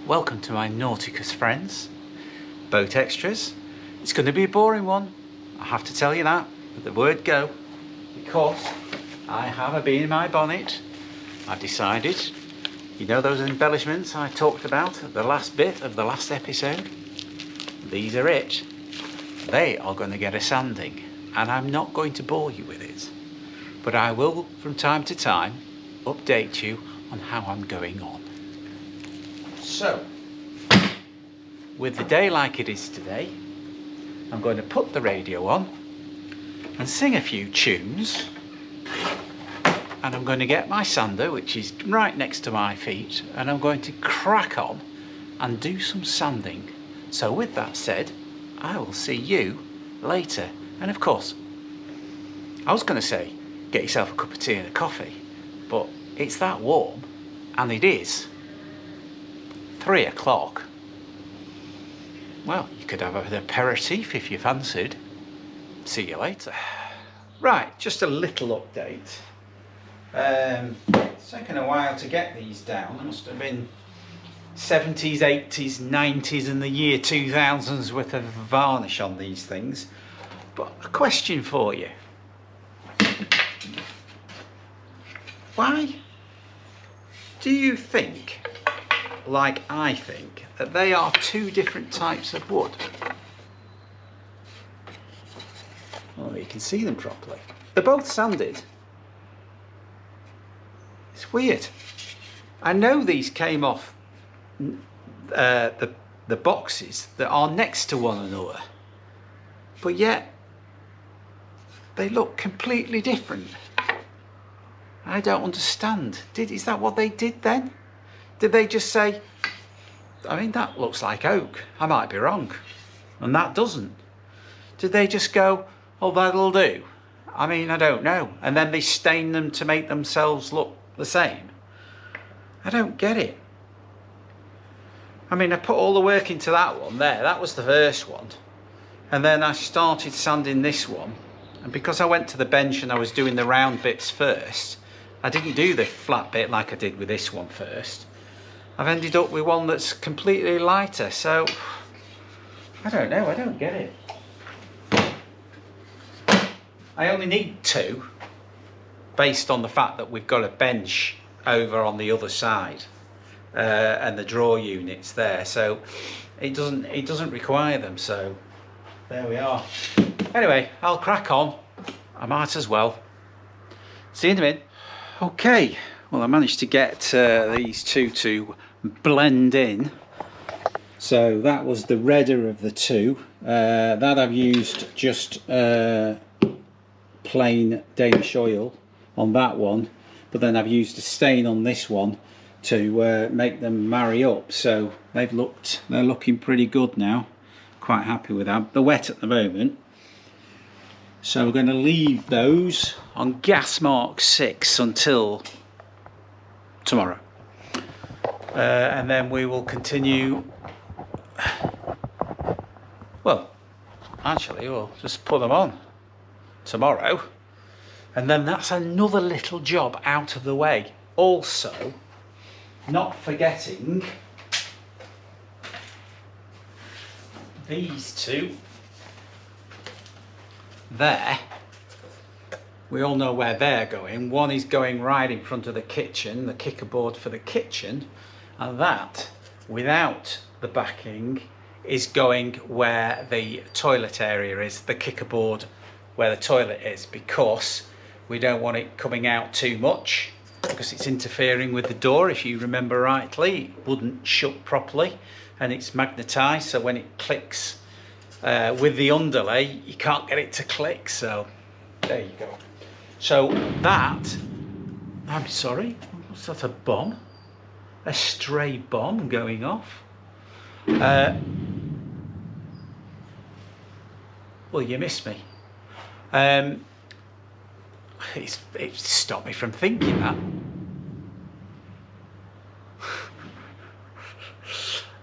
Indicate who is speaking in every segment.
Speaker 1: Welcome to my Nauticus friends, boat extras. It's going to be a boring one, I have to tell you that, with the word go, because I have a bee in my bonnet. I've decided, you know those embellishments I talked about at the last bit of the last episode? These are it. They are going to get a sanding, and I'm not going to bore you with it, but I will from time to time update you on how I'm going on. So, with the day like it is today, I'm going to put the radio on and sing a few tunes, and I'm going to get my sander, which is right next to my feet, and I'm going to crack on and do some sanding. So with that said, I will see you later. And of course, I was going to say get yourself a cup of tea and a coffee, but it's that warm, and it is 3 o'clock. Well, you could have an aperitif if you fancied. See you later. Right, just a little update. It's taken a while to get these down. There must have been 70s, 80s, 90s and the year 2000's worth of varnish on these things. But a question for you. Why do you think, like I think, that they are two different types of wood? Oh, you can see them properly. They're both sanded. It's weird. I know these came off the boxes that are next to one another, but yet they look completely different. I don't understand. Is that what they did then? Did they just say, I mean, that looks like oak, I might be wrong, and that doesn't? Did they just go, oh, that'll do? I mean, I don't know. And then they stain them to make themselves look the same. I don't get it. I mean, I put all the work into that one there. That was the first one. And then I started sanding this one. And because I went to the bench and I was doing the round bits first, I didn't do the flat bit like I did with this one first. I've ended up with one that's completely lighter. So, I don't know. I don't get it. I only need 2, based on the fact that we've got a bench over on the other side, and the drawer units there, so it doesn't require them. So there we are. Anyway, I'll crack on. I might as well. See you in a minute. Okay, well, I managed to get these two to blend in. So that was the redder of the two. That I've used just plain Danish oil on that one, but then I've used a stain on this one to make them marry up. So they're looking pretty good now. Quite happy with that. They're wet at the moment, so we're going to leave those on gas mark 6 until tomorrow, and then we will continue. Well, actually, we'll just put them on tomorrow, and then that's another little job out of the way. Also, not forgetting these two there. We all know where they're going. One is going right in front of the kitchen, the kicker board for the kitchen, and that, without the backing, is going where the toilet area is, the kicker board where the toilet is, because we don't want it coming out too much, because it's interfering with the door. If you remember rightly, it wouldn't shut properly, and it's magnetized, so when it clicks with the underlay, you can't get it to click. So there you go. So that, I'm sorry, what's that, a bomb? A stray bomb going off? Well, you missed me. It stopped me from thinking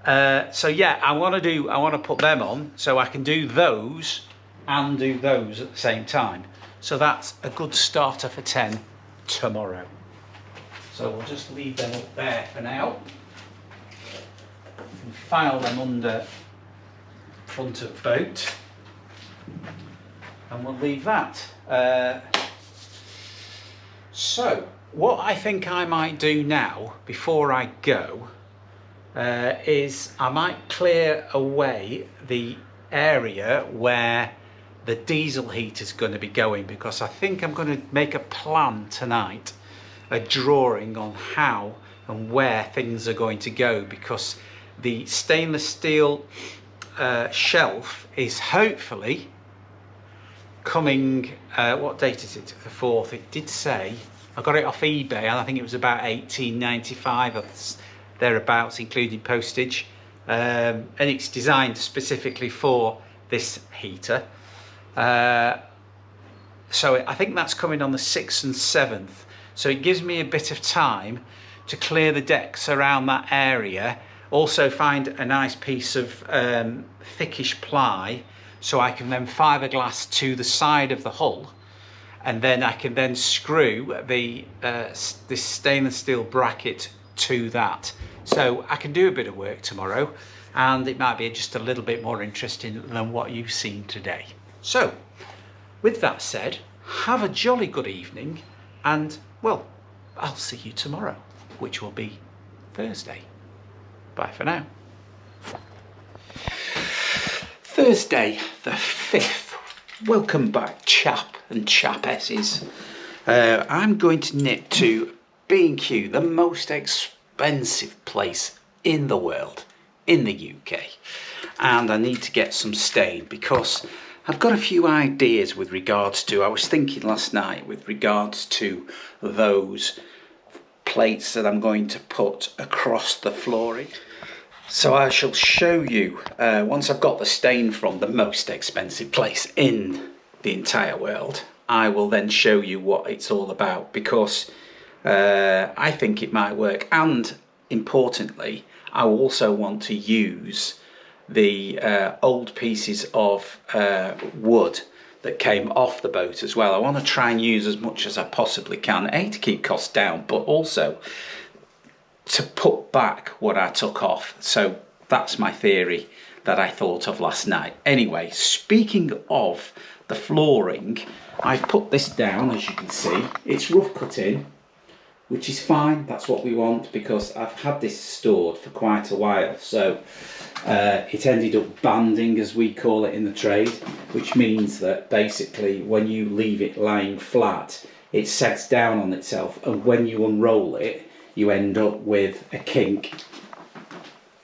Speaker 1: that. So yeah, I want to put them on so I can do those and do those at the same time. So that's a good starter for 10 tomorrow. So we'll just leave them up there for now. and file them under front of boat, and we'll leave that. So what I think I might do now before I go is I might clear away the area where the diesel heater is going to be going, because I think I'm going to make a plan tonight, a drawing on how and where things are going to go, because the stainless steel shelf is hopefully coming, what date is it? The 4th. It did say, I got it off eBay and I think it was about $18.95 or thereabouts, including postage, and it's designed specifically for this heater. So I think that's coming on the 6th and 7th, so it gives me a bit of time to clear the decks around that area, also find a nice piece of thickish ply so I can then fiberglass to the side of the hull, and then I can then screw the this stainless steel bracket to that, so I can do a bit of work tomorrow and it might be just a little bit more interesting than what you've seen today. So with that said, have a jolly good evening, and well, I'll see you tomorrow, which will be Thursday. Bye for now. Thursday the 5th. Welcome back, chap and chapesses. I'm going to nip to B&Q, the most expensive place in the world, in the UK, and I need to get some stain because I've got a few ideas with regards to, I was thinking last night with regards to those plates that I'm going to put across the flooring. So I shall show you, once I've got the stain from the most expensive place in the entire world, I will then show you what it's all about, because I think it might work, and importantly, I also want to use the old pieces of wood that came off the boat as well. I want to try and use as much as I possibly can, A, to keep costs down, but also to put back what I took off. So that's my theory that I thought of last night. Anyway, speaking of the flooring, I've put this down, as you can see. It's rough cut in, which is fine, that's what we want, because I've had this stored for quite a while. So it ended up banding, as we call it in the trade, which means that basically when you leave it lying flat, it sets down on itself, and when you unroll it, you end up with a kink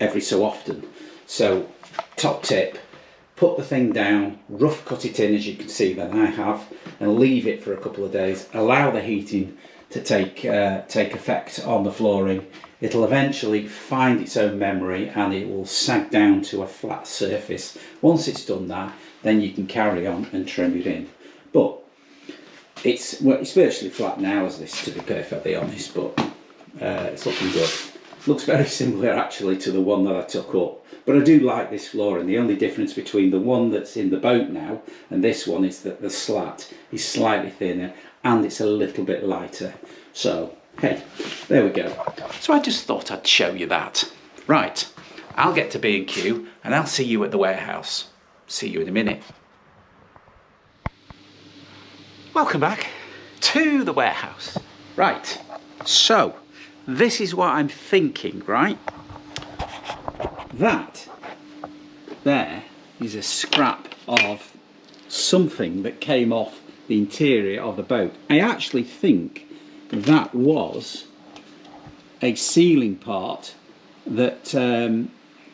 Speaker 1: every so often. So top tip, put the thing down, rough cut it in, as you can see that I have, and leave it for a couple of days, allow the heating to take effect on the flooring. It'll eventually find its own memory and it will sag down to a flat surface. Once it's done that, then you can carry on and trim it in. But it's virtually flat now as this, to be perfectly honest, but it's looking good. Looks very similar actually to the one that I took up, but I do like this flooring. The only difference between the one that's in the boat now and this one is that the slat is slightly thinner and it's a little bit lighter. So hey, there we go. So I just thought I'd show you that. Right, I'll get to B&Q and I'll see you at the warehouse. See you in a minute. Welcome back to the warehouse. Right, so this is what I'm thinking, right? That there is a scrap of something that came off the interior of the boat. I actually think that was a ceiling part that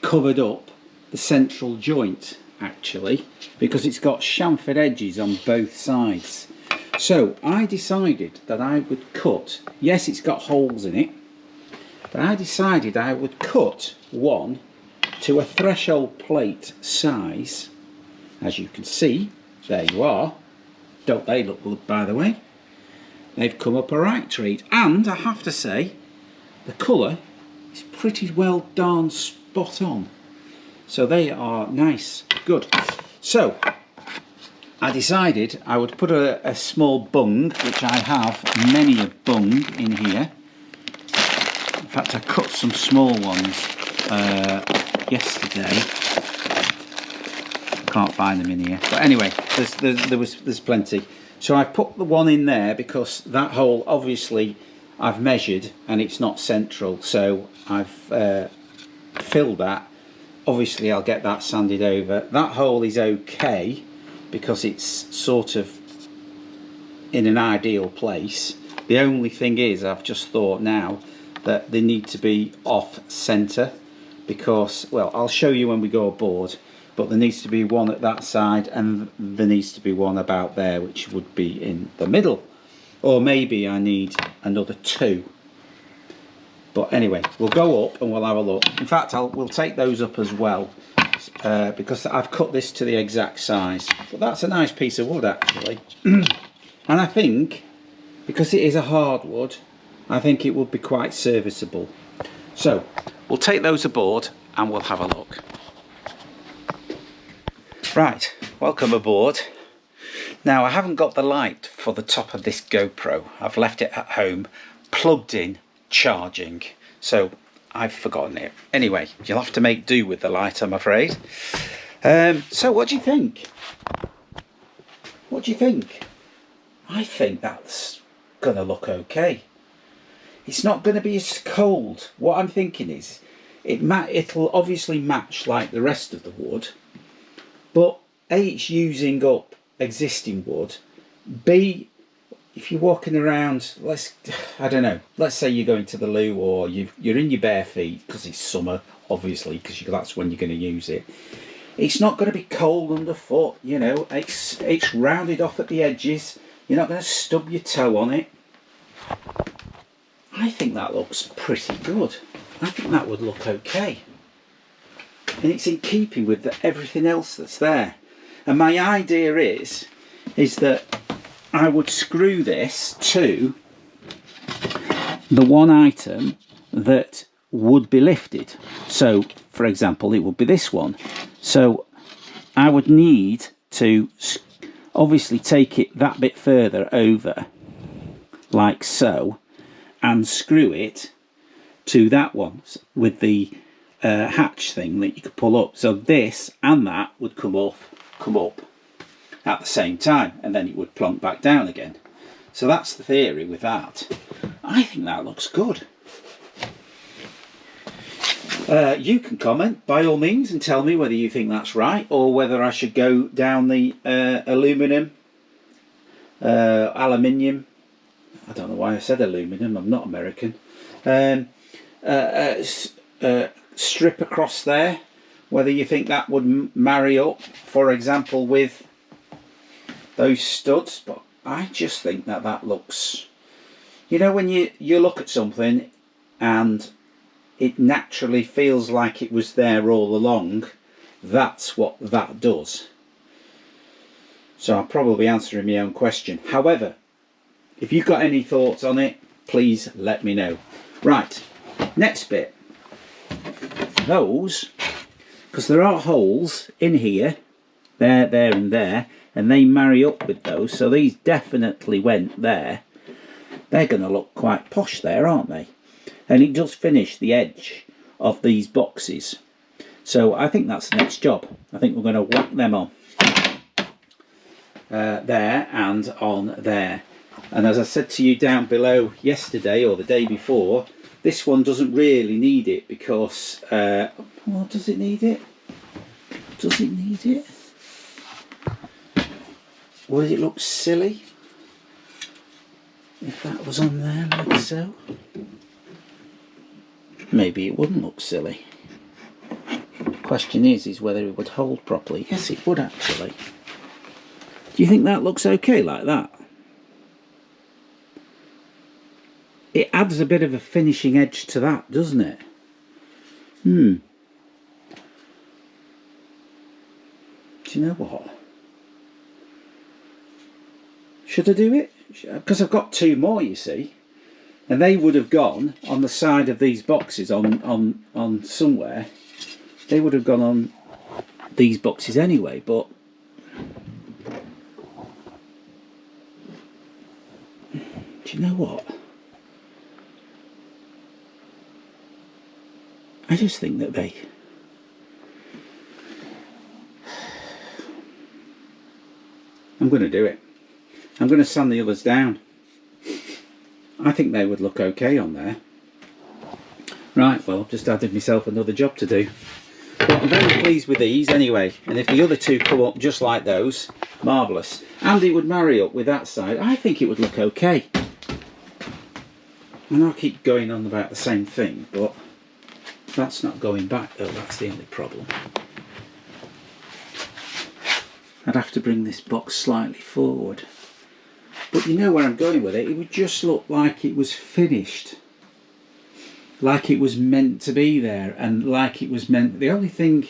Speaker 1: covered up the central joint, actually, because it's got chamfered edges on both sides. So I decided that I would cut, yes, it's got holes in it, but I decided I would cut one to a threshold plate size. As you can see, there you are. Don't they look good, by the way? They've come up a right treat, and I have to say the colour is pretty well darn spot on. So they are nice, good. So I decided I would put a small bung, which I have many a bung in here. In fact, I cut some small ones. yesterday. Can't find them in here, but anyway, there's plenty. So I put the one in there because that hole, obviously I've measured and it's not central, so I've filled that. Obviously I'll get that sanded over. That hole is okay because it's sort of in an ideal place. The only thing is, I've just thought now that they need to be off centre because, well, I'll show you when we go aboard, but there needs to be one at that side and there needs to be one about there, which would be in the middle. Or maybe I need another two. But anyway, we'll go up and we'll have a look. In fact, we'll take those up as well because I've cut this to the exact size. But that's a nice piece of wood actually. And I think, because it is a hardwood, I think it would be quite serviceable. So, we'll take those aboard and we'll have a look. Right, welcome aboard. Now, I haven't got the light for the top of this GoPro. I've left it at home, plugged in, charging. So, I've forgotten it. Anyway, you'll have to make do with the light, I'm afraid. So, what do you think? What do you think? I think that's going to look okay. It's not going to be as cold. What I'm thinking is, it'll obviously match like the rest of the wood, but A, it's using up existing wood. B, if you're walking around, I don't know, let's say you're going to the loo or you're in your bare feet because it's summer, obviously, because that's when you're going to use it. It's not going to be cold underfoot, you know. It's rounded off at the edges. You're not going to stub your toe on it. I think that looks pretty good. I think that would look okay. And it's in keeping with everything else that's there. And my idea is that I would screw this to the one item that would be lifted. So, for example, it would be this one. So I would need to obviously take it that bit further over, like so, and screw it to that one with the hatch thing that you could pull up. So this and that would come up at the same time, and then it would plonk back down again. So that's the theory with that. I think that looks good. You can comment by all means and tell me whether you think that's right or whether I should go down the aluminium. I don't know why I said aluminium, I'm not American. Strip across there, whether you think that would marry up, for example, with those studs. But I just think that looks, you know, when you look at something and it naturally feels like it was there all along, that's what that does. So I'm probably answering my own question. However, if you've got any thoughts on it, please let me know. Right, next bit. Those, because there are holes in here, there and there, and they marry up with those, so these definitely went there. They're going to look quite posh there, aren't they? And it does finish the edge of these boxes. So I think that's the next job. I think we're going to whack them on. There and on there. And as I said to you down below yesterday or the day before, this one doesn't really need it because, well, does it need it? Does it need it? Would it look silly if that was on there like so? Maybe it wouldn't look silly. Question is whether it would hold properly. Yes, it would actually. Do you think that looks okay like that? It adds a bit of a finishing edge to that, doesn't it? Do you know what? Should I do it? Because I've got two more, you see. And they would have gone on the side of these boxes on somewhere. They would have gone on these boxes anyway, but do you know what? I just think that I'm going to do it. I'm going to sand the others down. I think they would look okay on there. Right, well, I've just added myself another job to do. But I'm very pleased with these anyway, and if the other two come up just like those, marvellous. And it would marry up with that side. I think it would look okay. And I'll keep going on about the same thing, but that's not going back though, that's the only problem. I'd have to bring this box slightly forward. But you know where I'm going with it, it would just look like it was finished. Like it was meant to be there, and like it was meant... The only thing...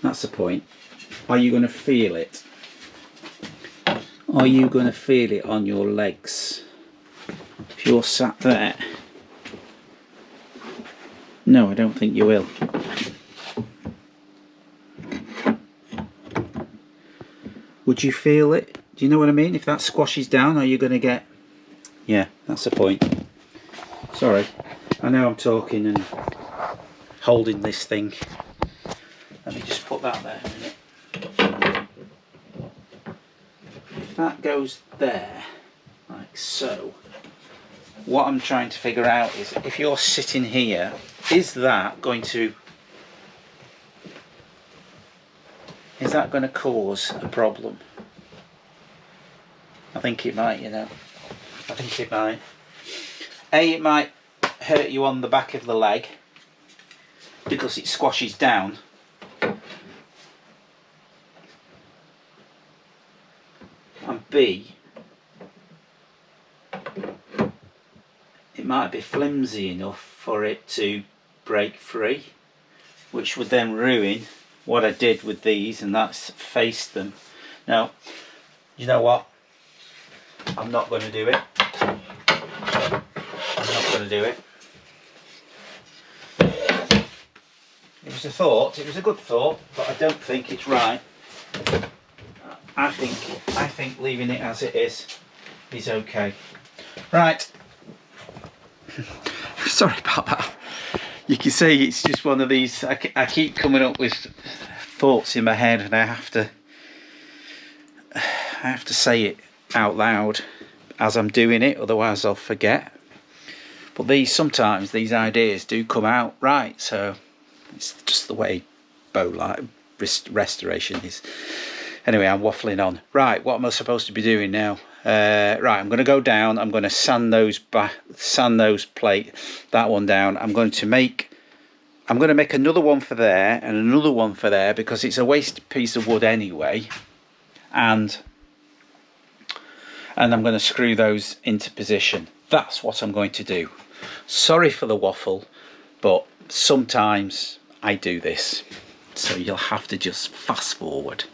Speaker 1: That's the point. Are you going to feel it? Are you going to feel it on your legs? If you're sat there... No, I don't think you will. Would you feel it? Do you know what I mean? If that squashes down, are you going to get... Yeah, that's the point. Sorry, I know I'm talking and holding this thing. Let me just put that there a minute. If that goes there, like so, what I'm trying to figure out is, if you're sitting here, is that going to cause a problem? I think it might, you know. I think it might. It might hurt you on the back of the leg because it squashes down. And B, it might be flimsy enough for it to break free, which would then ruin what I did with these, and that's faced them. Now, you know what? I'm not going to do it. I'm not going to do it. It was a thought, it was a good thought, but I don't think it's right. I think leaving it as it is okay. Right. Sorry about that. You can see it's just one of these, I keep coming up with thoughts in my head, and I have to say it out loud as I'm doing it, otherwise I'll forget. But sometimes these ideas do come out right, so it's just the way bow light restoration is. Anyway, I'm waffling on. Right, what am I supposed to be doing now? Right, I'm going to go down. I'm going to sand those plate, that one down. I'm going to make another one for there and another one for there, because it's a wasted piece of wood anyway. And I'm going to screw those into position. That's what I'm going to do. Sorry for the waffle, but sometimes I do this, so you'll have to just fast forward.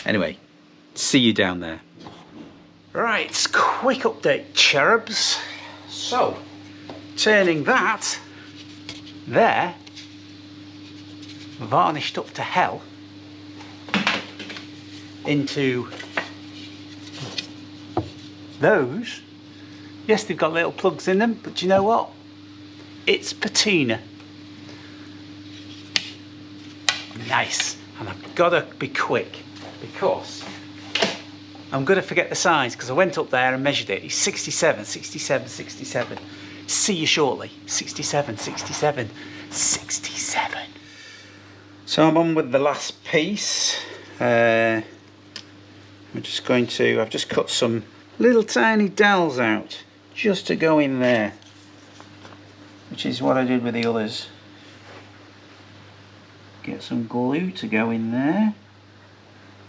Speaker 1: Anyway, see you down there. Right, quick update, cherubs. So, turning that there, varnished up to hell, into those. Yes, they've got little plugs in them, but you know what? It's patina. Nice. And I've got to be quick, because I'm going to forget the size, because I went up there and measured it. It's 67, 67, 67. See you shortly. 67, 67, 67. So I'm on with the last piece. I'm just going to, I've just cut some little tiny dowels out just to go in there, which is what I did with the others. Get some glue to go in there.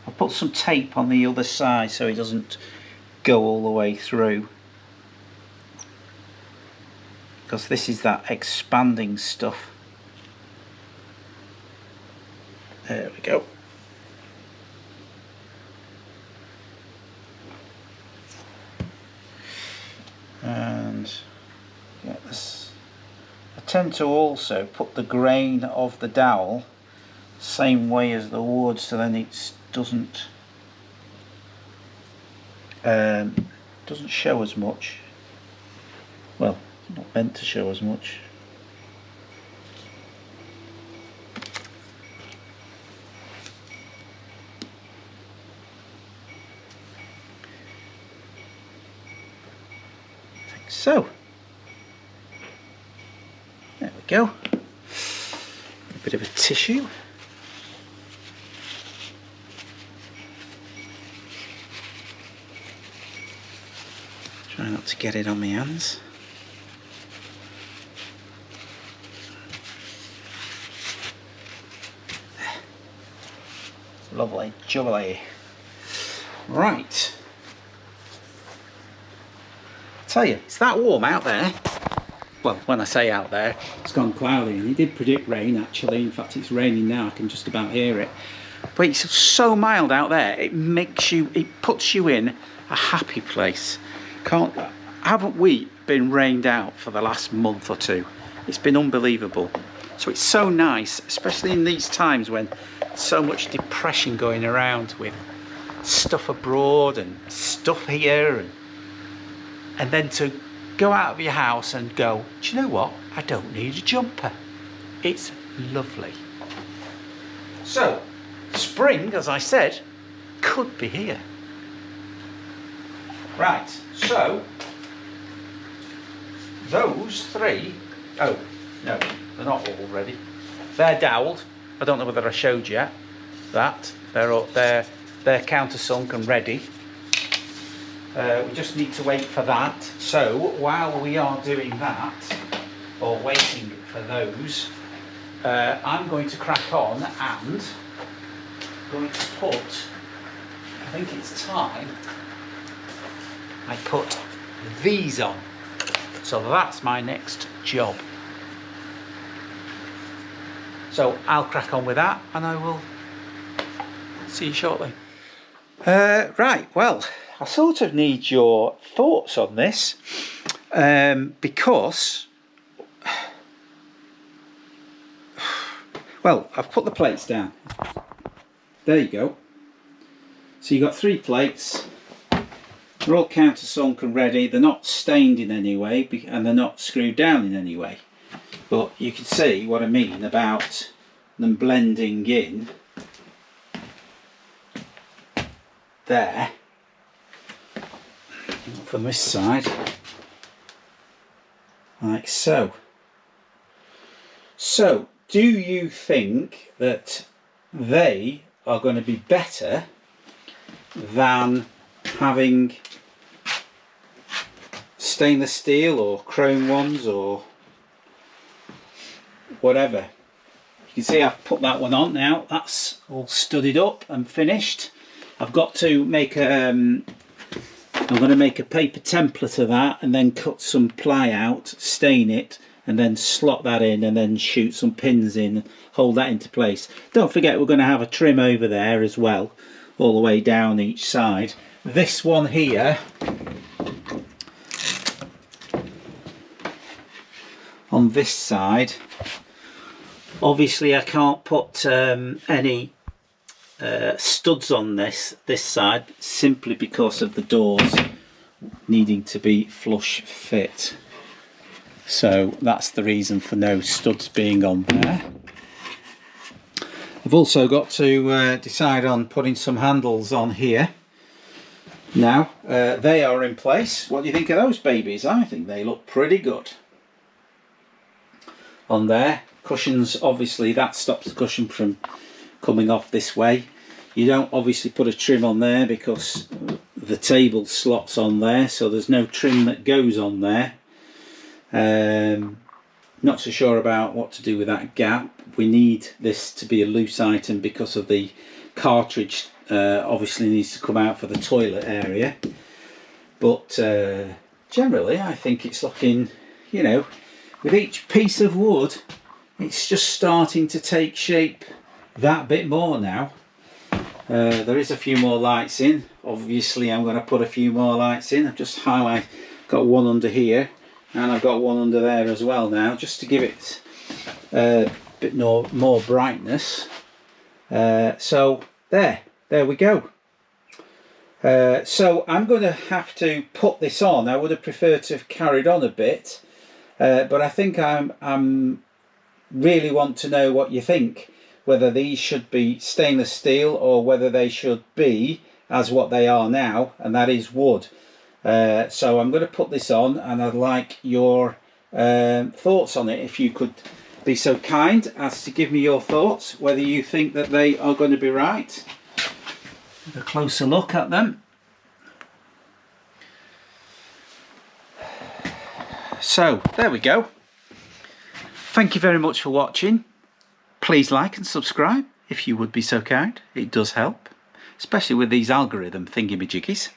Speaker 1: I'll put some tape on the other side so it doesn't go all the way through, because this is that expanding stuff. There we go. And get this. I tend to also put the grain of the dowel same way as the wood, so then it doesn't show as much. Well, it's not meant to show as much. so there we go. A bit of a tissue. Try not to get it on my hands. Lovely jubbly. Right. I tell you, it's that warm out there. Well, when I say out there, it's gone cloudy, and it did predict rain actually. In fact, it's raining now. I can just about hear it. But it's so mild out there. It puts you in a happy place. Haven't we been rained out for the last month or two? It's been unbelievable. So it's so nice, especially in these times when so much depression going around with stuff abroad and stuff here, and then to go out of your house and go, do you know what? I don't need a jumper. It's lovely. So spring, as I said, could be here. Right, so those three, oh no, they're not all ready. They're doweled. I don't know whether I showed you that. They're countersunk and ready. We just need to wait for that. So while we are doing that, or waiting for those, I'm going to crack on and going to put, I think it's time I put these on. So that's my next job. So I'll crack on with that and I will see you shortly. Right, well, I sort of need your thoughts on this because, well, I've put the plates down. There you go. So you've got 3 plates. They're all countersunk and ready. They're not stained in any way and they're not screwed down in any way. But you can see what I mean about them blending in there from this side, like so. So, do you think that they are going to be better than having stainless steel or chrome ones or whatever? You can see I've put that one on now. That's all studded up and finished. I've got to make I'm going to make a paper template of that and then cut some ply out, stain it, and then slot that in and then shoot some pins in, hold that into place. Don't forget we're going to have a trim over there as well, all the way down each side. This one here, on this side, obviously I can't put any studs on this side simply because of the doors needing to be flush fit. So that's the reason for no studs being on there. I've also got to decide on putting some handles on here. Now they are in place. What do you think of those babies? I think they look pretty good on there. Cushions, obviously that stops the cushion from coming off this way. You don't obviously put a trim on there because the table slots on there, so there's no trim that goes on there. Not so sure about what to do with that gap. We need this to be a loose item because of the cartridge obviously needs to come out for the toilet area. But generally I think it's looking, you know, with each piece of wood it's just starting to take shape that bit more now. There is a few more lights in. Obviously I'm going to put a few more lights in. I've just got one under here and I've got one under there as well now, just to give it a bit more brightness. So there we go. So I'm going to have to put this on. I would have preferred to have carried on a bit, but I think I'm really want to know what you think, whether these should be stainless steel or whether they should be as what they are now, and that is wood. So I'm going to put this on, and I'd like your thoughts on it, if you could be so kind as to give me your thoughts, whether you think that they are going to be right. Have a closer look at them. So there we go. Thank you very much for watching. Please like and subscribe if you would be so kind. It does help, especially with these algorithm thingy-majiggies.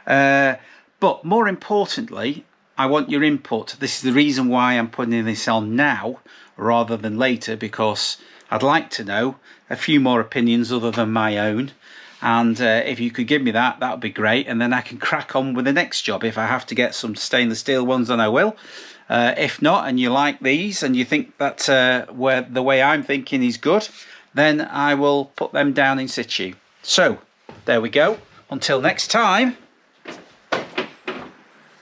Speaker 1: But more importantly, I want your input. This is the reason why I'm putting this on now rather than later, because I'd like to know a few more opinions other than my own. And if you could give me that, that would be great. And then I can crack on with the next job. If I have to get some stainless steel ones, then I will. If not, and you like these and you think that the way I'm thinking is good, then I will put them down in situ. So there we go. Until next time,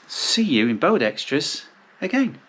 Speaker 1: see you in Boat Extras again.